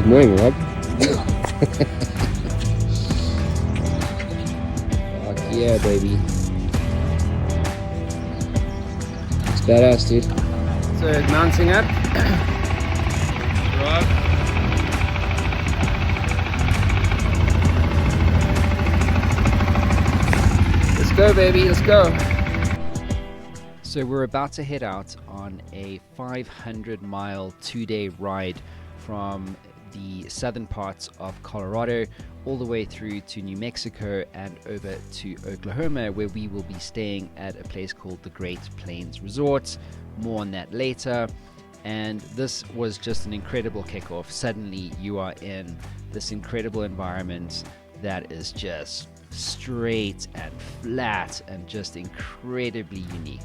Good morning, Rob. Fuck yeah, baby. It's badass, dude. So, mounting up. Rob. Let's go, baby, let's go. So we're about to head out on a 500-mile 2-day ride from the southern parts of Colorado all the way through to New Mexico and over to Oklahoma, where we will be staying at a place called the Great Plains Resort. More on that later. And this was just an incredible kickoff. Suddenly you are in this incredible environment that is just straight and flat and just incredibly unique.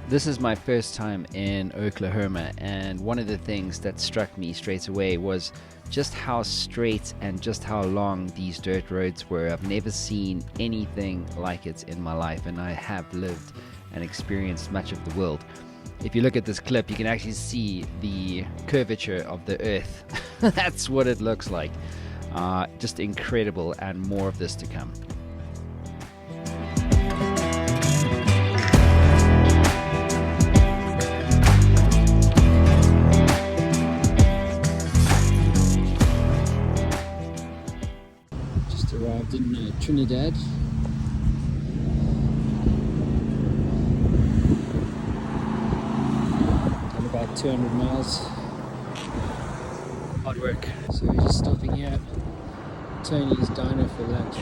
This is my first time in Oklahoma, and one of the things that struck me straight away was just how straight and just how long these dirt roads were. I've never seen anything like it in my life, and I have lived and experienced much of the world. If you look at this clip, you can actually see the curvature of the earth. That's what it looks like. Just incredible, and more of this to come. Arrived in Trinidad. Done about 200 miles. Hard work. So we're just stopping here at Tony's Diner for lunch.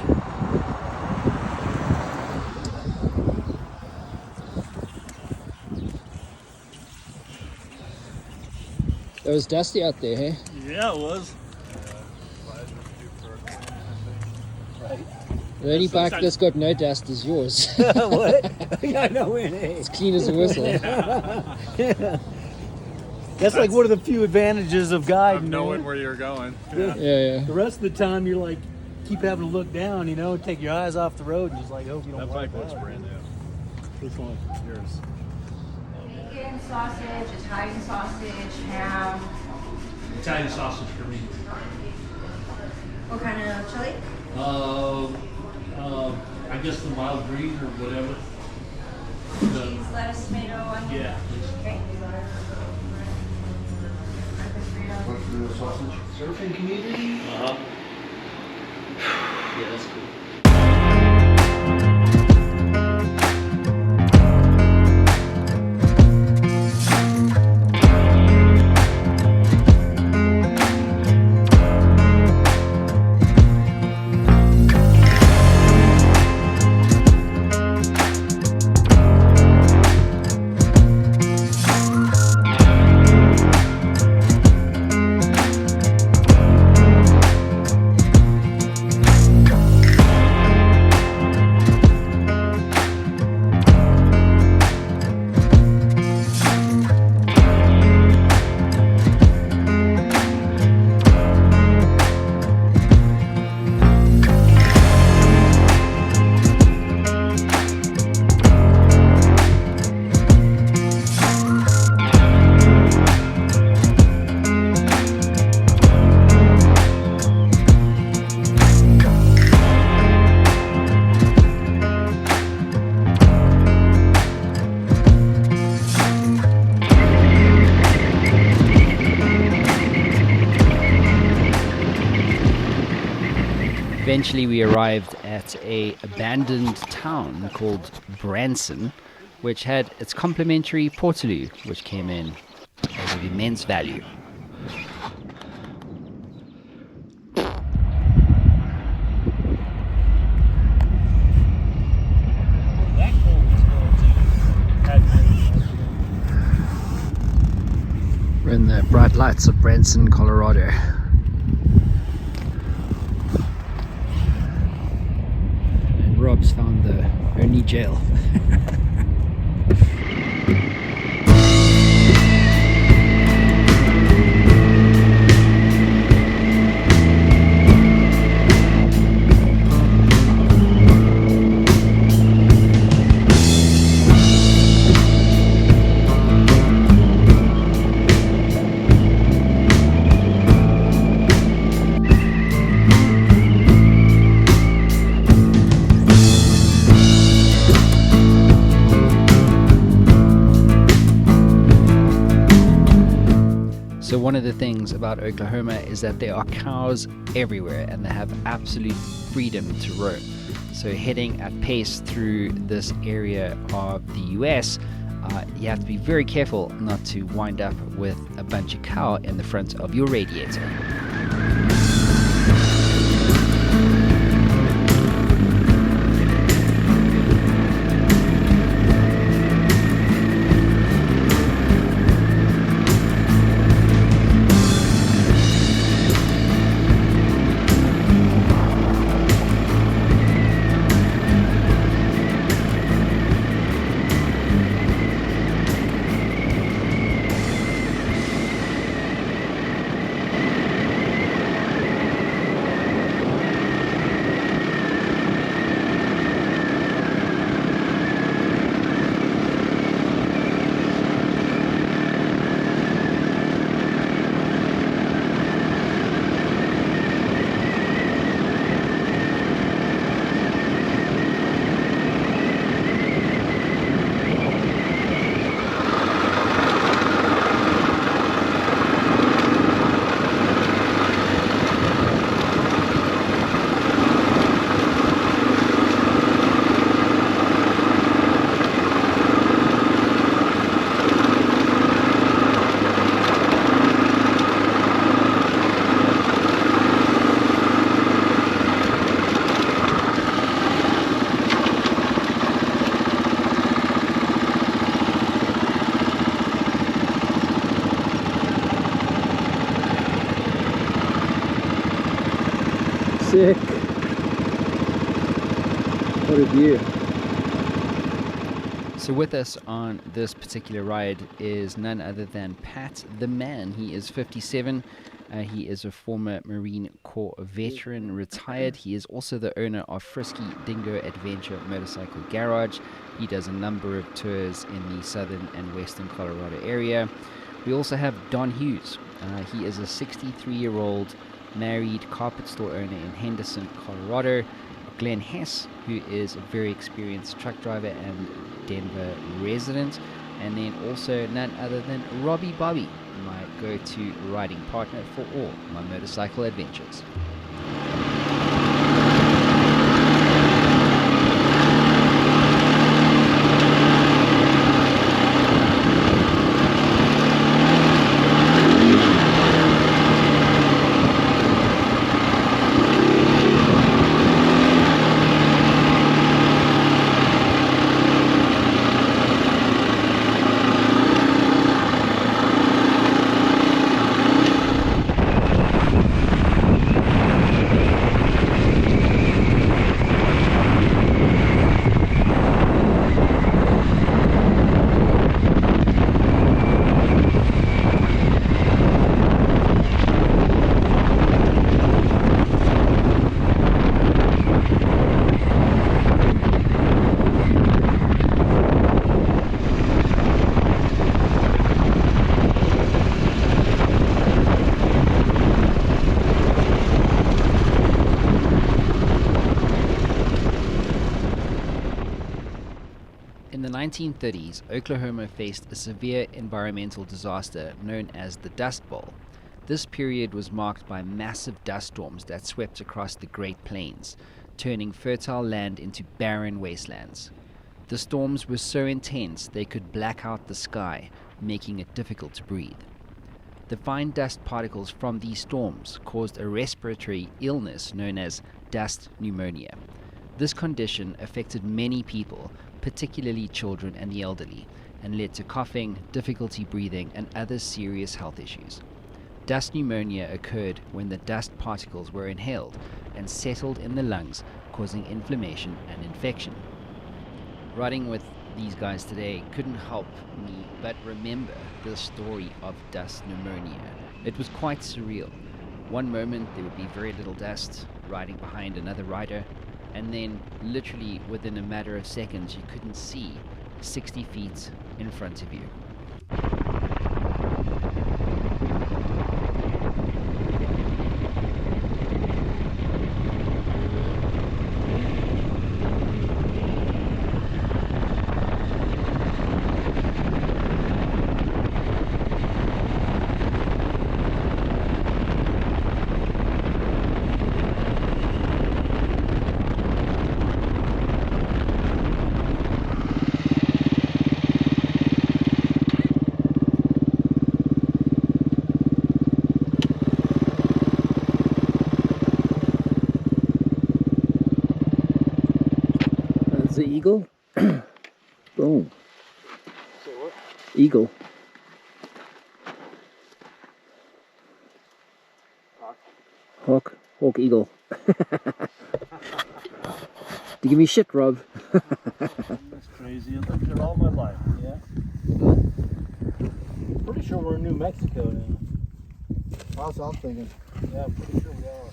It was dusty out there, hey? Yeah, it was. The only bike that's got no dust is yours. What? I know it ain't. It's clean as a whistle. Yeah. That's like one of the few advantages of guiding. Of knowing where you're going. Yeah. The rest of the time, you're like, keep having to look down, and take your eyes off the road and just like hope you don't. That bike looks brand new. Which one? Yours. Bacon, sausage, Italian sausage, ham. Italian sausage for me. What kind of chili? I guess the mild green or whatever. Cheese, lettuce, tomato, onion. Yeah. Okay. What's the sausage? Surfing community? Uh-huh. Yeah, that's cool. Eventually we arrived at a abandoned town called Branson, which had its complimentary portaloo, which came in over immense value. We're in the bright lights of Branson, Colorado. And Rob's found the only jail. So one of the things about Oklahoma is that there are cows everywhere and they have absolute freedom to roam. So heading at pace through this area of the US, you have to be very careful not to wind up with a bunch of cow in the front of your radiator. Sick. What a view. So with us on this particular ride is none other than Pat the Man. He is 57. He is a former Marine Corps veteran, retired. He is also the owner of Frisky Dingo Adventure Motorcycle Garage. He does a number of tours in the southern and western Colorado area. We also have Don Hughes. He is a 63-year-old married carpet store owner in Henderson, Colorado. Glenn Hess, who is a very experienced truck driver and Denver resident. And then also none other than Robbie Bobby, my go-to riding partner for all my motorcycle adventures. In the 1930s, Oklahoma faced a severe environmental disaster known as the Dust Bowl. This period was marked by massive dust storms that swept across the Great Plains, turning fertile land into barren wastelands. The storms were so intense they could black out the sky, making it difficult to breathe. The fine dust particles from these storms caused a respiratory illness known as dust pneumonia. This condition affected many people, particularly children and the elderly, and led to coughing, difficulty breathing, and other serious health issues. Dust pneumonia occurred when the dust particles were inhaled and settled in the lungs, causing inflammation and infection. Riding with these guys today couldn't help me but remember the story of dust pneumonia. It was quite surreal. One moment there would be very little dust riding behind another rider, and then literally within a matter of seconds you couldn't see 60 feet in front of you. The eagle. Boom. Eagle. Hawk, eagle. You give me shit, Rob. That's crazy. I've lived here all my life. Yeah. Pretty sure we're in New Mexico now. That's what I'm thinking. Yeah, I'm pretty sure we are.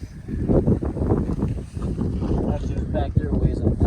Actually, it's back there ways, I think.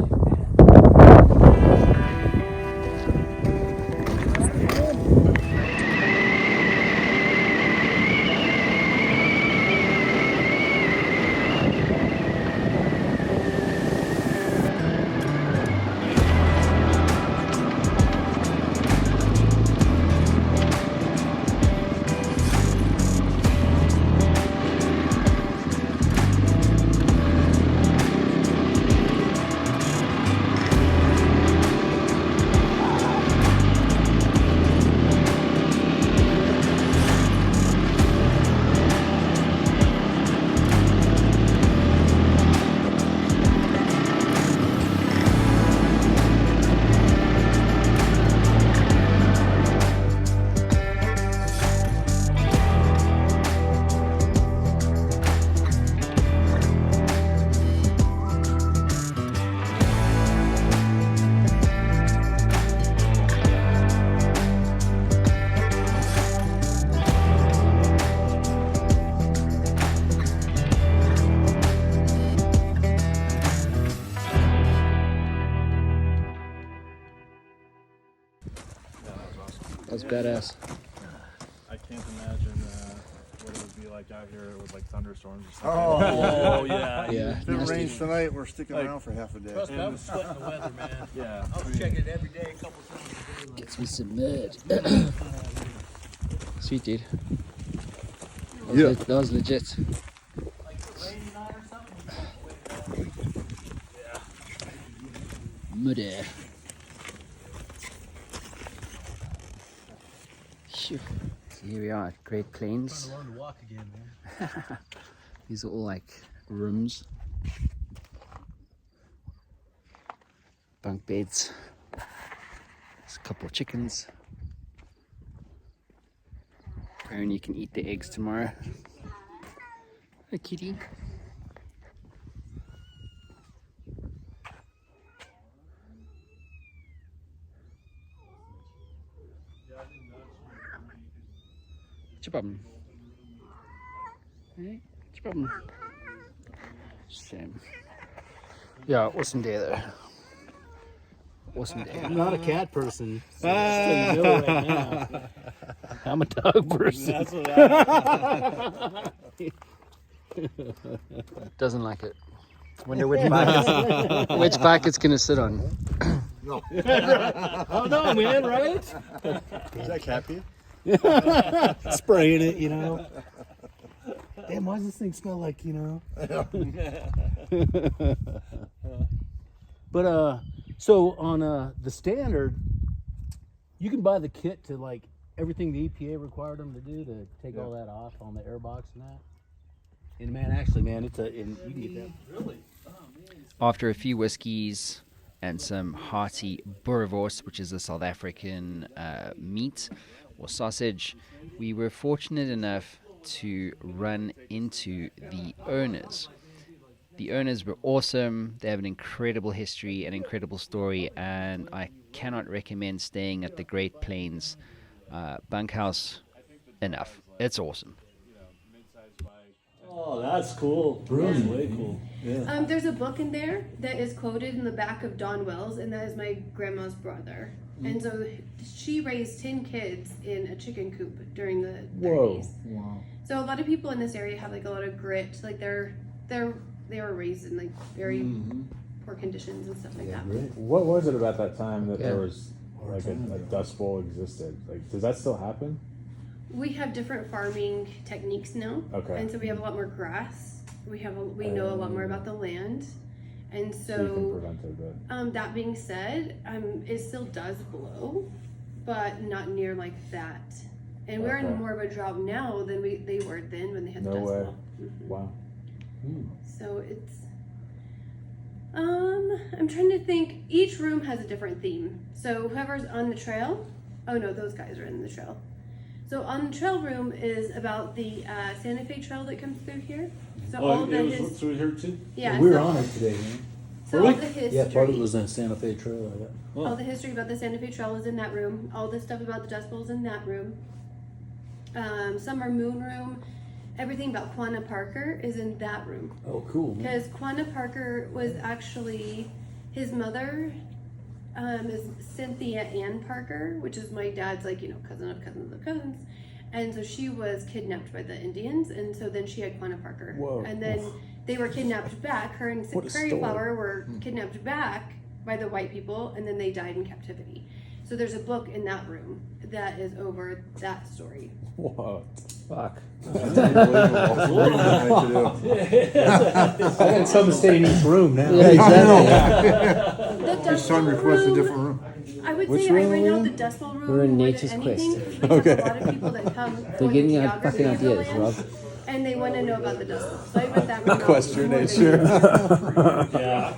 That's badass. I can't imagine what it would be like out here with like thunderstorms or something. Oh, yeah. Yeah. If it nasty. rains tonight, we're sticking around for half a day. Trust me, I was sweating the weather, man. Yeah. I was checking it every day, a couple times a day. Gets me some mud. Sweet, dude. Yeah. That was legit. Like a rainy night or something. Muddy. Phew. So here we are at Great Plains. Trying to learn to walk again, man. These are all like rooms, bunk beds. There's a couple of chickens. Apparently you can eat the eggs tomorrow. Hi, kitty. What's your problem? Hey, what's your problem? Shame. Yeah, awesome day though. Awesome day. I'm not a cat person. So just so you know right now. I'm a dog person. That's what I Doesn't like it. Wonder which back it's gonna sit on. No. Oh no, man, right? Is that cat pee? Spraying it, you know. Damn, why does this thing smell like, you know? But so on the standard, you can buy the kit to like everything the EPA required them to do to take all that off on the airbox and that. And man, actually, man, you can get that. Really? After a few whiskeys and some hearty boerewors, which is a South African meat or sausage, we were fortunate enough to run into the owners. The owners were awesome. They have an incredible history, an incredible story, and I cannot recommend staying at the Great Plains Bunkhouse enough. It's awesome. Oh, that's cool. That's way cool. Yeah. There's a book in there that is quoted in the back of Don Wells, and that is my grandma's brother. And so she raised 10 kids in a chicken coop during the 30s. Wow. So a lot of people in this area have like a lot of grit. Like they were raised in like very poor conditions and stuff like that. What was it about that time that there was like a Dust Bowl existed? Like, does that still happen? We have different farming techniques now. Okay. And so we have a lot more grass. We know a lot more about the land. And So you can so prevent it, that being said, it still does blow, but not near like that. And we're in more of a drought now than they were then when they had the No Dust way. Bowl. Wow. So it's I'm trying to think. Each room has a different theme. So whoever's on the trail, oh no, those guys are in the trail. So on the trail room is about the Santa Fe Trail that comes through here. So all it the was through here too? yeah, We were so, on it today, man. so all the history. Yeah, part of it was in Santa Fe Trail. Like that. All the history about the Santa Fe Trail is in that room. All the stuff about the Dust Bowl is in that room. Summer Moon Room. Everything about Quanah Parker is in that room. Oh, cool, man. Because Quanah Parker was actually, his mother is Cynthia Ann Parker, which is my dad's cousin of cousins of cousins. And so she was kidnapped by the Indians, and so then she had Quanah Parker. Whoa. And then they were kidnapped back. Her and What a Prairie story. Flower were kidnapped back by the white people, and then they died in captivity. So there's a book in that room that is over that story. Whoa. Fuck. I got something to stay in each room now. Yeah, exactly. The Dust Son Bowl requests a room, different room. I would Which say room right are we now in? the Dust Bowl room We're in more Nature's than anything, Quest. because a lot of people that come They're getting the our fucking geography of the ideas, land, Rob. and they want to know about the Dust Bowl. So I put that room Quest your out more than nature. Yeah.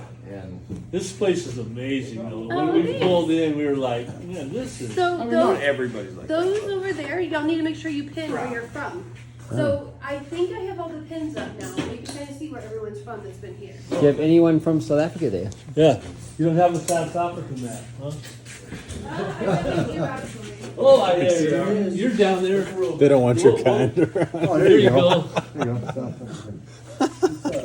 This place is amazing though. When Oh, we it is. pulled in, we were like, man, this is. So everybody's like those over there, y'all need to make sure you pin where you're from. So I think I have all the pins up now. You can kind of see where everyone's from that's been here. Do you have anyone from South Africa there? Yeah. You don't have a South African map, huh? I think you actually. Oh, I hear you. You're down there. They don't want your kind around. Oh, There you go. There you go.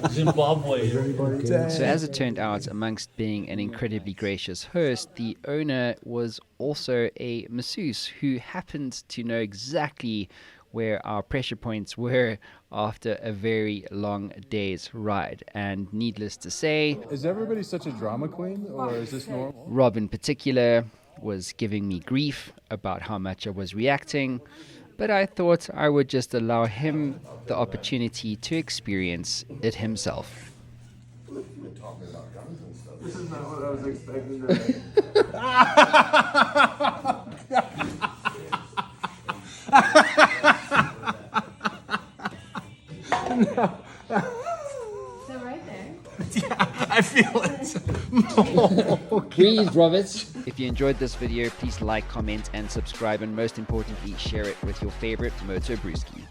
Zimbabwe. So as it turned out, amongst being an incredibly gracious host, the owner was also a masseuse who happened to know exactly where our pressure points were after a very long day's ride. And needless to say, Is everybody such a drama queen, or is this normal? Rob in particular was giving me grief about how much I was reacting, but I thought I would just allow him the opportunity to experience it himself. This is not what I was expecting to So right there. I feel it. Please, Roberts. If you enjoyed this video, please like, comment, and subscribe, and most importantly, share it with your favorite Moto Brewski.